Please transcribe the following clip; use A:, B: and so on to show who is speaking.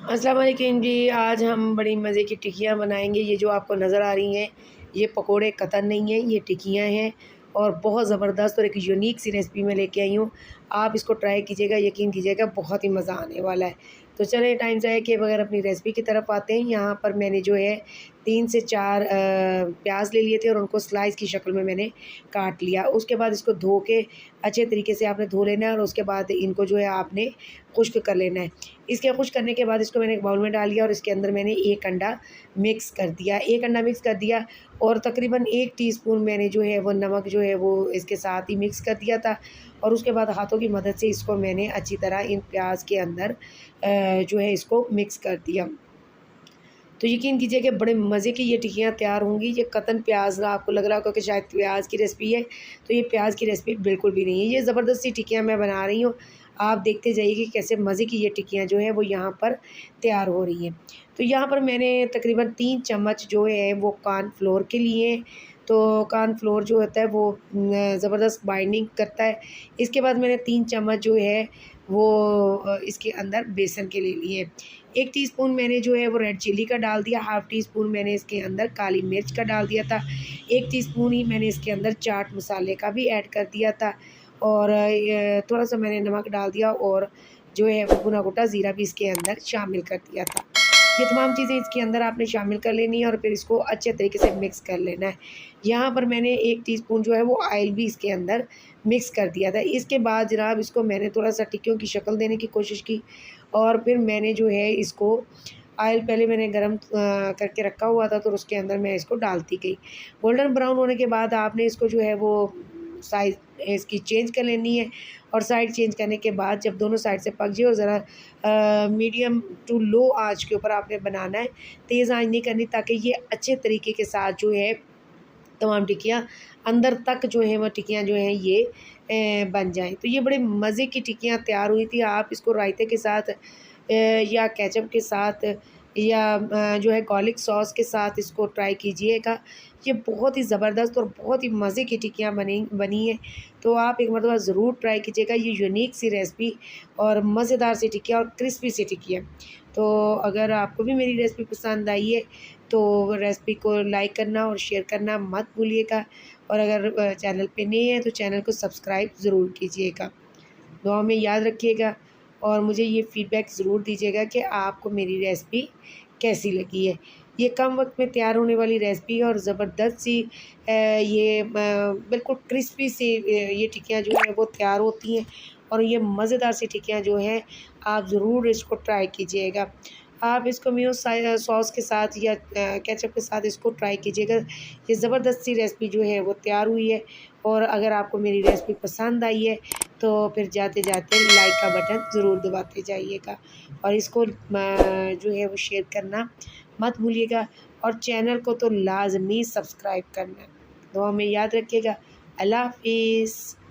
A: अस्सलाम वालेकुम जी। आज हम बड़ी मज़े की टिक्कियाँ बनाएंगे। ये जो आपको नज़र आ रही हैं ये पकोड़े कतन नहीं हैं, ये टिक्कियाँ हैं और बहुत ज़बरदस्त और एक यूनिक सी रेसिपी मैं लेके आई हूँ। आप इसको ट्राई कीजिएगा, यकीन कीजिएगा बहुत ही मज़ा आने वाला है। तो चलें टाइम ज़ाया किए बगैर अपनी रेसिपी की तरफ आते हैं। यहाँ पर मैंने जो है 3 से 4 प्याज ले लिए थे और उनको स्लाइस की शक्ल में मैंने काट लिया। उसके बाद इसको धो के अच्छे तरीके से आपने धो लेना है और उसके बाद इनको जो है आपने खुश्क कर लेना है। इसके खुश्क करने के बाद इसको मैंने एक बाउल में डाल लिया और इसके अंदर मैंने 1 अंडा मिक्स कर दिया। 1 अंडा मिक्स कर दिया और तकरीबन 1 टीस्पून मैंने जो है वो नमक जो है वो इसके साथ ही मिक्स कर दिया था और उसके बाद हाथों की मदद से इसको मैंने अच्छी तरह इन प्याज के अंदर जो है इसको मिक्स कर दिया। तो यकीन कीजिए कि बड़े मज़े की ये टिक्कियाँ तैयार होंगी। ये कतन प्याज ना आपको लग रहा होगा कि शायद प्याज की रेसिपी है, तो ये प्याज की रेसिपी बिल्कुल भी नहीं है। ये ज़बरदस्त सी टिक्कियाँ मैं बना रही हूँ। आप देखते जाइए कि कैसे मज़े की ये टिक्कियाँ जो है वो यहाँ पर तैयार हो रही हैं। तो यहाँ पर मैंने तकरीबन 3 चम्मच जो है वो कॉर्नफ्लोर के लिए, तो कॉर्नफ्लोर जो होता है वो ज़बरदस्त बाइंडिंग करता है। इसके बाद मैंने 3 चम्मच जो है वो इसके अंदर बेसन के ले लिए। 1 टीस्पून मैंने जो है वो रेड चिल्ली का डाल दिया, हाफ़ टी स्पून मैंने इसके अंदर काली मिर्च का डाल दिया था, 1 टीस्पून ही मैंने इसके अंदर चाट मसाले का भी ऐड कर दिया था और थोड़ा-सा मैंने नमक डाल दिया और जो है वो भुना कुटा ज़ीरा भी इसके अंदर शामिल कर दिया था। ये तमाम चीज़ें इसके अंदर आपने शामिल कर लेनी है और फिर इसको अच्छे तरीके से मिक्स कर लेना है। यहाँ पर मैंने 1 टीस्पून जो है वो ऑयल भी इसके अंदर मिक्स कर दिया था। इसके बाद जनाब इसको मैंने थोड़ा-सा टिक्कियों की शक्ल देने की कोशिश की और फिर मैंने जो है इसको ऑयल पहले मैंने गरम करके रखा हुआ था तो उसके अंदर मैं इसको डालती गई। गोल्डन ब्राउन होने के बाद आपने इसको जो है वो साइज़ इसकी चेंज कर लेनी है और साइड चेंज करने के बाद जब दोनों साइड से पक जाए और ज़रा मीडियम टू लो आँच के ऊपर आपने बनाना है, तेज़ आँच नहीं करनी ताकि ये अच्छे तरीके के साथ जो है तमाम टिक्कियाँ अंदर तक जो है वो टिक्कियाँ जो हैं ये बन जाएँ। तो ये बड़े मज़े की टिक्कियाँ तैयार हुई थी। आप इसको रायते के साथ या केचप के साथ या जो है गार्लिक सॉस के साथ इसको ट्राई कीजिएगा। ये बहुत ही ज़बरदस्त और बहुत ही मज़े की टिक्कियाँ बनी हैं। तो आप एक मरतबा ज़रूर ट्राई कीजिएगा ये यूनिक सी रेसिपी और मज़ेदार सी टिक्कियाँ और क्रिस्पी सी टिक्कियाँ। तो अगर आपको भी मेरी रेसिपी पसंद आई है तो रेसिपी को लाइक करना और शेयर करना मत भूलिएगा और अगर चैनल पे नए हैं तो चैनल को सब्सक्राइब ज़रूर कीजिएगा। दुआ में याद रखिएगा और मुझे ये फ़ीडबैक ज़रूर दीजिएगा कि आपको मेरी रेसिपी कैसी लगी है। ये कम वक्त में तैयार होने वाली रेसिपी है और ज़बरदस्त सी ये बिल्कुल क्रिस्पी सी ये टिक्कियाँ जो हैं वो तैयार होती हैं और ये मज़ेदार सी टिक्कियाँ जो हैं आप ज़रूर इसको ट्राई कीजिएगा। आप इसको मेयो सॉस के साथ या केचप के साथ इसको ट्राई कीजिएगा। ये ज़बरदस्त सी रेसिपी जो है वो तैयार हुई है और अगर आपको मेरी रेसिपी पसंद आई है तो फिर जाते-जाते लाइक का बटन ज़रूर दबाते जाइएगा और इसको जो है वो शेयर करना मत भूलिएगा और चैनल को तो लाज़मी सब्सक्राइब करना। दुआ में याद रखिएगा। अल्लाह हाफ़िज़।